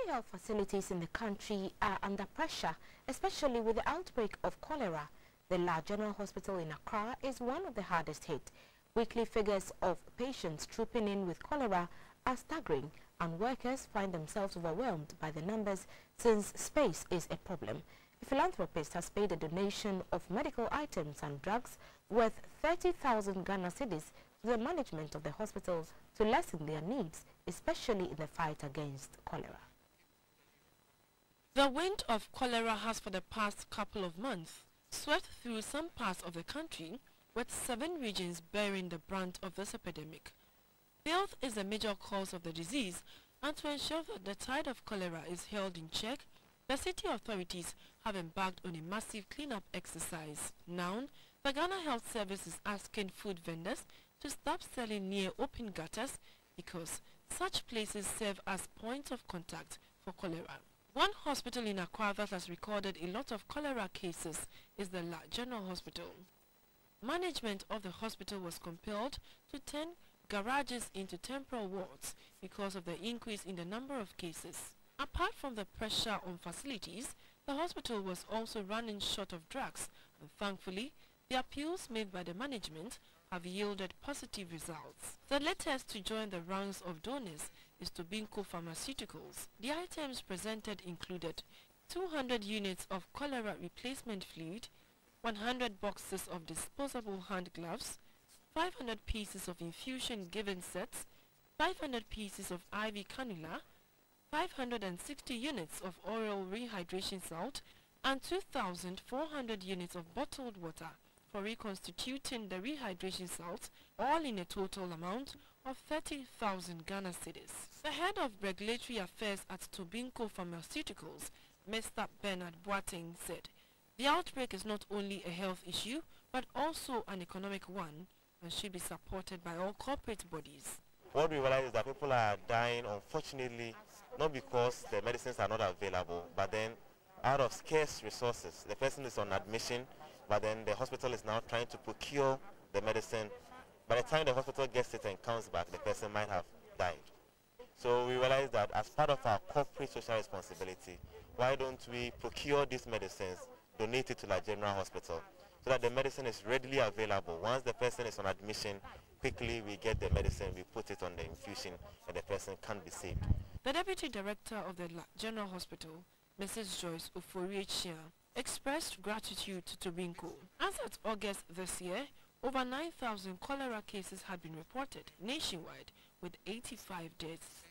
Many health facilities in the country are under pressure, especially with the outbreak of cholera. The La General Hospital in Accra is one of the hardest hit. Weekly figures of patients trooping in with cholera are staggering, and workers find themselves overwhelmed by the numbers since space is a problem. A philanthropist has paid a donation of medical items and drugs worth 30,000 Ghana cedis to the management of the hospital to lessen their needs, especially in the fight against cholera. The wind of cholera has for the past couple of months swept through some parts of the country, with 7 regions bearing the brunt of this epidemic. Filth is a major cause of the disease, and to ensure that the tide of cholera is held in check, the city authorities have embarked on a massive cleanup exercise. Now, the Ghana Health Service is asking food vendors to stop selling near open gutters because such places serve as points of contact for cholera. One hospital in Accra that has recorded a lot of cholera cases is the La General Hospital. Management of the hospital was compelled to turn garages into temporary wards because of the increase in the number of cases. Apart from the pressure on facilities, the hospital was also running short of drugs, and thankfully, the appeals made by the management have yielded positive results. The latest to join the ranks of donors is Tobinco Pharmaceuticals. The items presented included 200 units of cholera replacement fluid, 100 boxes of disposable hand gloves, 500 pieces of infusion given sets, 500 pieces of IV cannula, 560 units of oral rehydration salt, and 2,400 units of bottled water for reconstituting the rehydration salt, all in a total amount of 30,000 Ghana cedis. The head of regulatory affairs at Tobinco Pharmaceuticals, Mr. Bernard Boateng, said, "The outbreak is not only a health issue, but also an economic one, and should be supported by all corporate bodies." What we realize is that people are dying, unfortunately, not because the medicines are not available, but then out of scarce resources. The person is on admission, but then the hospital is now trying to procure the medicine. By the time the hospital gets it and comes back, the person might have died. So we realize that as part of our corporate social responsibility, why don't we procure these medicines, donate it to La General Hospital, so that the medicine is readily available. Once the person is on admission, quickly we get the medicine, we put it on the infusion, and the person can be saved. The Deputy Director of the La General Hospital, Mrs. Joyce Oforiechia, expressed gratitude to Tobinco. As at August this year, over 9,000 cholera cases had been reported nationwide, with 85 deaths.